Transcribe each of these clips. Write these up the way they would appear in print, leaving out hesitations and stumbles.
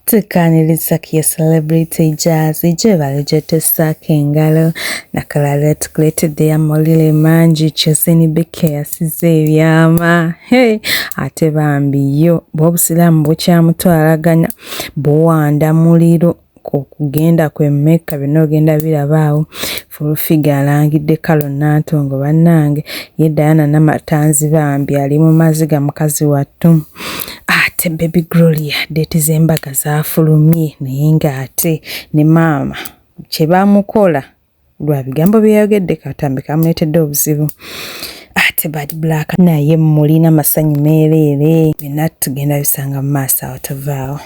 tukaniriza kiya celebrity Jazzy gye balegetessaako engalo nakalala tukuleetedde amawulire mangi Chezeni Beke yasize ebyama ate bambi yo bw'obusiraamu bukyamutwalaganya buwanda muliro okugenda kw'Emmeka byonna ogenda birabaawo full figure alangidde Kalo Nantongo bannange ye Diana Namatanzi bambi ali mu maziga mukazi wattu ate Baby Gloria date z'embaga zaafulumye naye ng'ate ne maama kye baamukola lwa bigambo bye yayogedde katambi kamuleetedde obuzibu ate Bad Black naye mulina masanyu meereere byonna tugenda bisanga mu maaso awo tovaawo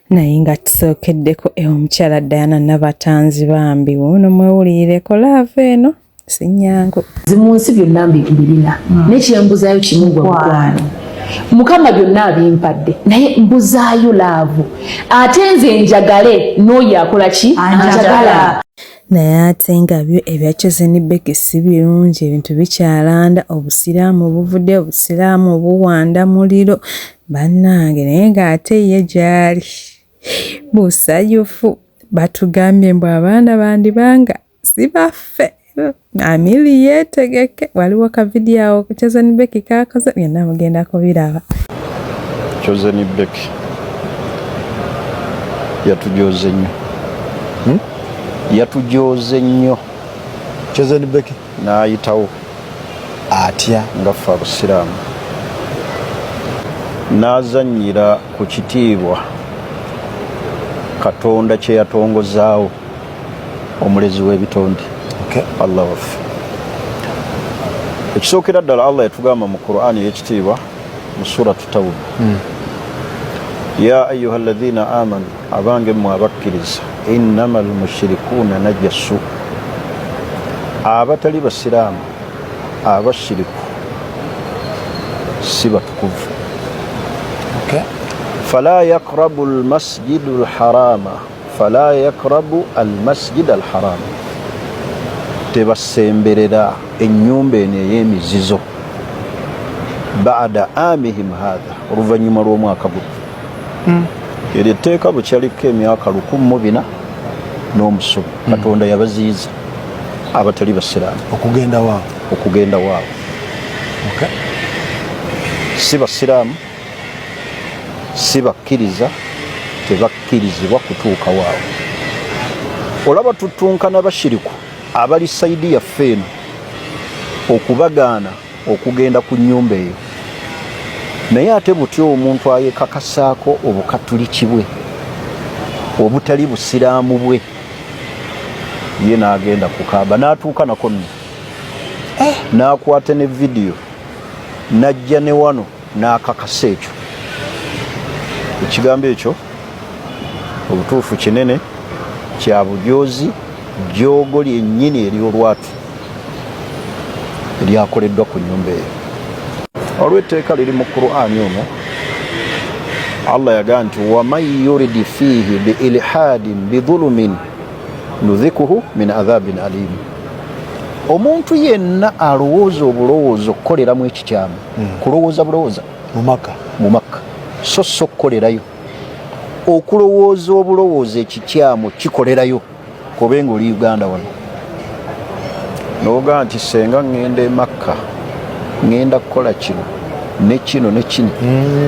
naye nga tusookeddeko omukyala Diana Namatanzi bambi wuno mwewulireko laavu eno sinyangu zimunsi byonna mbirina n'ekyembuzaayo kimu gwamukwano Mukama byonna abimpadde naye mbuzaayo laavu ate nze njagale n'oyo akola ki anjagala naye ate nga byo ebya Chezeni Beke si birungi ebintu bikyalanda obusiraamu obuvudde obusiraamu obuwanda muliro bannange naye ng'ate ye gyali busayufu batugambye mbu abaana bandibanga si baffe Amili yeetegeke waliwo ka video awo Chezeni Beke kakoze byonna mugenda kubiraba. Chezeni Beke yatujooze nnyo yatujooze nnyo Chezeni Beke n'ayitawo atya nga ffe abusiraamu n'azannyira ku kitiibwa Katonda kye yatongozaawo omulezi w'ebitonde Allah waffe ekisookera ddala Allah yatugamba mu Qur'ani y'ekitiibwa mu suratu Tawba ya ayyuha alladhina amanu abange mmwe abakkiriza innamal mushrikuuna najasu abatali basiraamu abashiriku si batukuvu fala yaqrabu almasjidu alharama fala yaqrabu almasjid alharama tebasemberera ennyumba eno ey'emizizo baada amihim hadha oluvannyuma lw'omwaka guno eryo etteeka bwe kyaliko emyaka 1400 Katonda yabaziyiza abatali basiraamu okugenda waabwe si basiraamu si bakkiriza tebakkirizibwa kutuuka waabwe olaba tutunkana bashiriku abali saidi yaffe eno okubagaana okugenda ku nnyumba eyo naye ate butyo omuntu ayekakasaako obukatuliki bwe obutali busiraamu bwe ye n'agenda kukaaba n'atuuka nako nno n'akwata ne vidiyo n'ajja ne wano n'akakasa ekyo ekigambo ekyo obutuufu kinene kya bujoozi joogo lyennyini ery'olwatu eryakoleddwa ku nnyumba eyo olw'etteeka liri mu Qur'ani omwo Allah yagaa nti waman yuridi fiihi biilhaadin bidhulumin nudhikuhu min adhabin alim omuntu yenna alowooza obulowooza okukoleramu ekikyamu kulowooza bulowooza mu Makka so kukolerayo okulowooza obulowooza ekikyamu kikolerayo kobenga oli Uganda wano noga nti senga ngenda e Makka ngenda kukola kino ne kino ne kino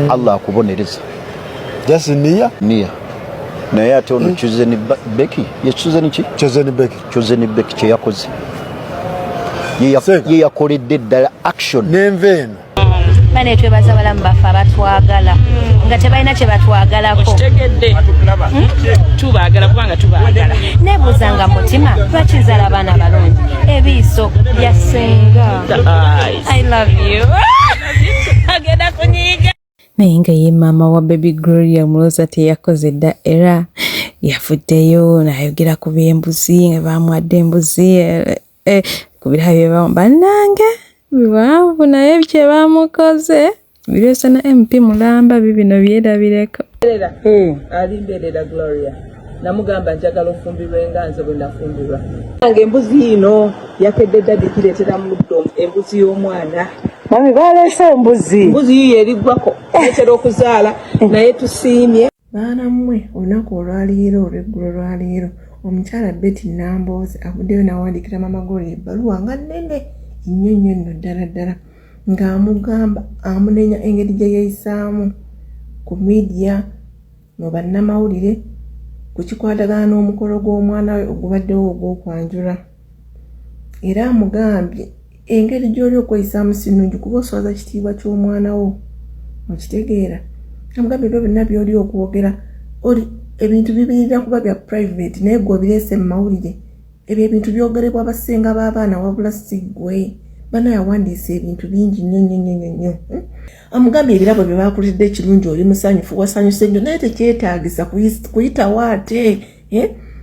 Allah akubonereza just niya naye ate ono Chezeni Beke Chezeni Beke kye yakoze ye yakoledde ddala action n'enva eno bane twebaza balamu baffe abatwagala nga tebalina kye batwagalako tubaagala kubanga tubaagala nebuuzanga mutima lwakizala abaana balungi ebiiso byasenga I love you agenda kunyiga naye nga ye maama wa Baby Gloria mulooza teyakoze dda era yafuddeyo n'ayogera ku by'embuzi nga bamwadde embuzi ku birabo bye bamu bannange biwanvu naye kye bamukoze bireese na MP Mulamba bibino byerabireko alimberera Gloria namugamba njagala ofumbirwe nga nze bwe nafumbirwa nga embuzi ino yakedde dadi kireetera mu luddo embuzi y'omwana mami baleese embuzi yiyo eriggwako etera okuzaala naye tusiimye Baana mmwe olunaku olwaleero olw'eggulo lwaleero omukyala Betty Nambooze avuddeyo n'awandiikira Maama Gloria ebbaluwa nga nnene nnyo nno ddala ng'amugamba amunenya engeri gye yeeyisaamu ku media mu bannamawulire ku kikwatagana n'omukolo gw'omwana we ogubaddewo ogw'okwanjula. Era amugambye engeri gy'oli okweyisaamu si nnungi kuba oswaza kitiibwa ky'omwana wo. Okitegeera? Amugambye ebyo byonna by'oli okwogera oli ebintu bibirira kuba bya private naye gwe obireese mu mawulire. Ebyo ebintu byogerebwa abasenga b'abaana wabula si ggwe. Bano yawandiisa ebintu bingi nnyo. Amugambye ebirabo bye baakuletedde ekirungi oli musanyufu wasanyuse nnyo naye tekyetaagisa kuyitawo ate.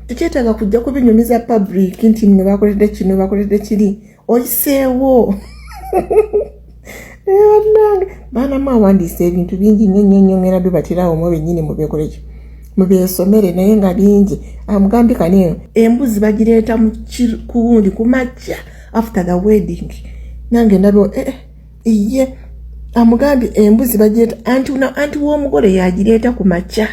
Tekyetaaga kujja kubinyumiza public nti nno baakuletedde kino baakuletedde kiri. Oyiseewo. Baana mwawandiisa ebintu bingi nnyo ngera bibatirawo mwe bennyini mubekoleki. Mubyesomere naye nga bingi. Amugambye kane embuzi bagireeta mu kuwundi ku makya after the wedding. Nange ndabyo iye amugambye embuzi bagireeta anti w'omugole yagireeta ku makya.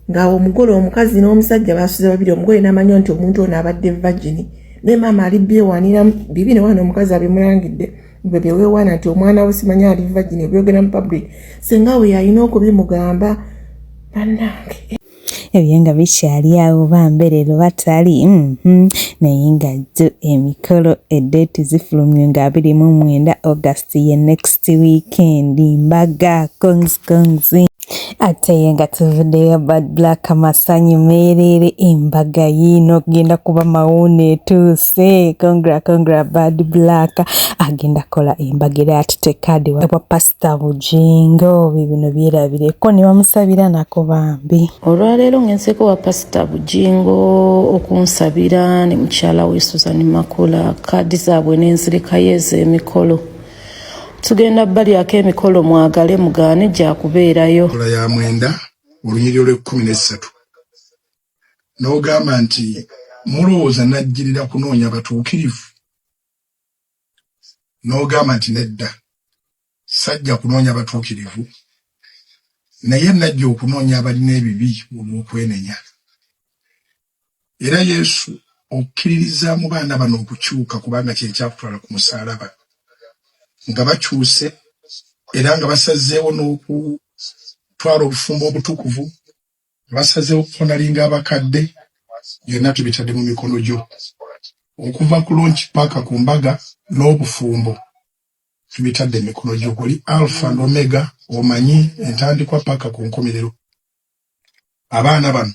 Nga omugole omukazi n'omusajja basuze babiri omugole n'amanya nti omuntu ono abadde virgin. Ne maama ali byewanira bibi ne wana omukazi abimulangidde. Bwe weewaana nti omwana we simanya ali virgin byogera mu public. Senga we yalina okubimugamba bannange. Ebyo nga bikyali awo bamberero batali naye nga jjo emikolo eddeeti zifulumye nga 29 August ye next weekend mbaga konzi ate nga tuvuddeyo Bad Black amasanyu meerere embaga yino genda kuba mawuune etuuse congra Bad Black agenda kola embaga era atutekade wa Pastor Bugingo bino byerabireko ne bamusabira nako bambi olwaleero ngenseko wa Pastor Bugingo okunsabira ne mukyala we Susan Makula kadi zaabwe n'enzirika yeze emikolo tugenda bali ak'emikolo mwagale mugane gya kubeerayo kola ya mwenda olunyiriro lw'13 n'ogamba nti mulowooza najjirira kunoonya batuukirivu n'ogamba nti nedda sajja kunoonya batuukirivu naye najja okunoonya abalina ebibi olw'okwenenya era Yesu okkiririza mu baana bano okukyuka kubanga kye kyakutwala ku musaalaba nga bakyuse era nga basazeewo n'okutwala obufumbo obutukuvu basazeewo okufonalinga abakadde byonna tubitadde mu mikono gyo okuva ku lonchi paka ku mbaga n'obufumbo tubitadde mu mikono gyo oli alpha and omega omanyi entandikwa paka ku nkomerero abaana bano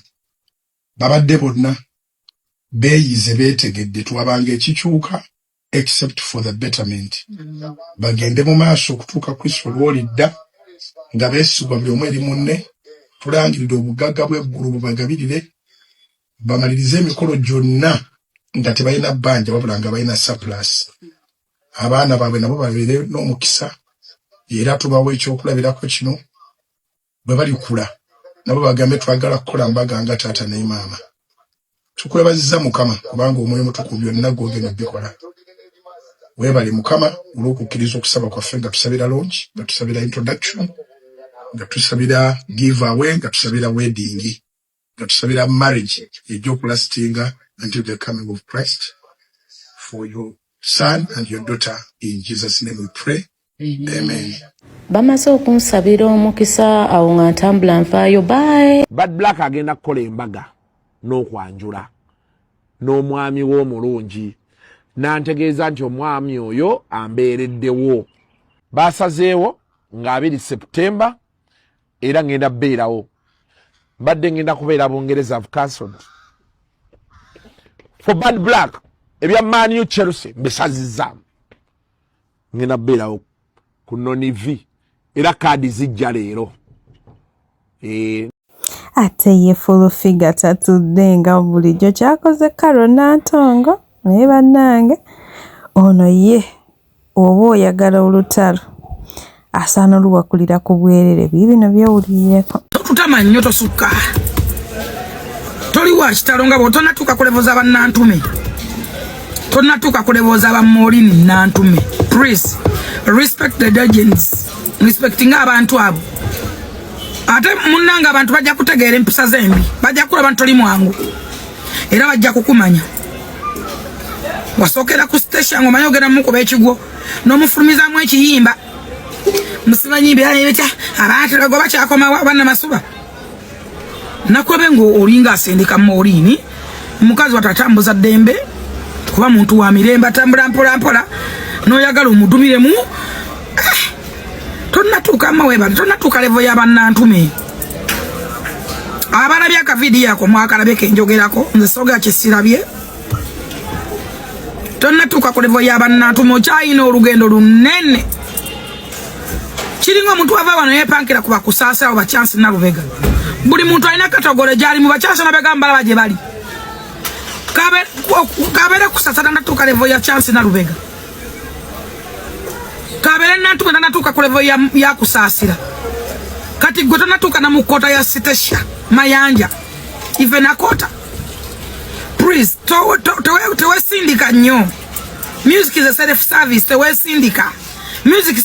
babadde bonna beeyize beetegedde twabanga ekikyuka except for the betterment. Bagende mu maaso okutuuka Kristo lw'olidda nga beesigwa buli omu eri munne tulangirira obugagga bw'eggulu bubagabirire bamalirize emikolo gyonna nga tebalina bbanja wabula nga balina surplus. Abaana baabwe nabo babeere n'omukisa era tubawa ekyokulabirako kino bwe balikula nabo bagambe twagala kukola mbaga nga taata ne maama. Tukwebaziza Mukama kubanga omwoyo mutukuvu byonna gw'ogenda bikola. Webali Mukama olw'okukkiriza okusaba kwaffe nga tusabira launch nga tusabira introduction nga tusabira giveaway nga tusabira wedding nga tusabira marriage ej'okulastinga until the coming of Christ for your son and your daughter in Jesus' name we pray. Amen. Bamaze okunsabira omukisa awo nga ntambula nfaayo bye. Bad Black agenda kukola embaga n'okwanjula n'omwami w'omulungi nantegeeza nti omwami oyo ambeereddewo basazeewo nga 2 September era ngenda beerawo mbadde ngenda kubeera Bungereza of Castle for Bad Black ebya Man U Chelsea mbesazizaamu ngenda beerawo ku Nonivi era kaadi zijja leero ate ye full figure tatudde nga bulijjo kyakoze Karo Nantongo naye bannange ono ye oba oyagala olutalo asaana oluwakulira ku bwerere bino byowulireko totutama nnyo tosukka toli wa kitalo nga bw'otonatuuka kulevoza bannantume tonatuuka kulevoza bamoolini nantume please respect the legends respecting abantu abo ate munanga abantu bajja kutegeera empisa zembi bajja kulaba ntoli mwangu era bajja kukumanya wasokera ku station ngo mayogera mukuba ekigwo n'omufulumiza mu ekiyimba musimanyi byayita abantu bago bakyakoma bana masuba nakobe ngo olinga asendeka morini mukazi watatambuza dembe kuba muntu wa mirembe atambula mpola noyagala omudumiremu tonatuuka maweba tonatuuka levo y'abannantume abalabye akavidiyo ako mwakalabye kenjogerako nze soga kisirabye tonatuuka ku levo y'abannantume okyayina olugendo lunene kiringa omuntu ava wano yepankira kuba kusaasirawo bachansi Nalubega buli muntu alina katogole gyali mu bachansi Nalubega mbalaba gye bali kabere kusasana natuuka levo ya chansi Nalubega kabere nantume natuuka ku levo ya kusaasira kati gwe tonatuuka na mukota ya sitesha mayanja even akota please tewesindika nnyo music is a self service tewesindika music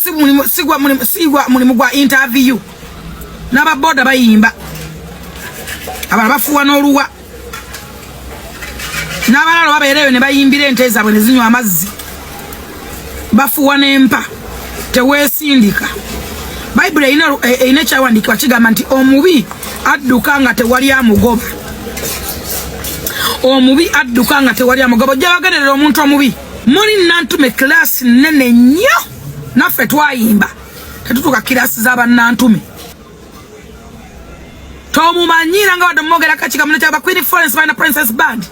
sigwa mulimu gwa interview n'ababoda bayimba abala bafuwa n'oluwa n'abalala babeereyo ne bayimbira ente zaabwe ne zinywa amazzi bafuwa n'empa tewesindika Bible ina kyawandikibwa kigamba nti omubi adduka nga tewali amugoba omubi adduka nga tewali amugoba gyabagerera omuntu omubi muli nantume klasi nene nnyo naffe twayimba tetutuuka kirasi z'abannantume tomumanyira nga wadde omwogera kakiga muna kyaba Queen Florence balina Princess Band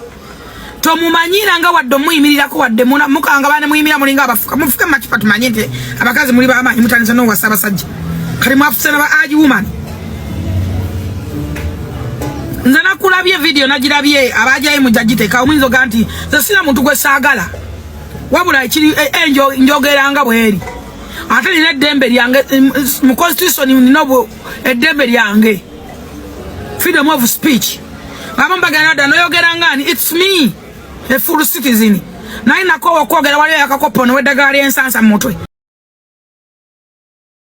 tomumanyira nga wadde omuyimirirako wadde mukanga bane muyimira mulinga abafuka mufuke makipa tumanye nti abakazi muli b'amaanyi mutandise n'owasa abasajja kali mwafuse n'aba agi woman nze nakulabye video nagirabye abajayi mujagiteeka omuyinza oga nti nze sina muntu gwe saagala wabula ekiri njogeranga bweri ate nina eddembe lyange mu constitution nina eddembe lyange freedom of speech abamu bagenda dda noyogeranga ni it's me a full citizen naye nakoowa okwogera waliyo yakakopo n'eddagala ly'ensansa mu mutwe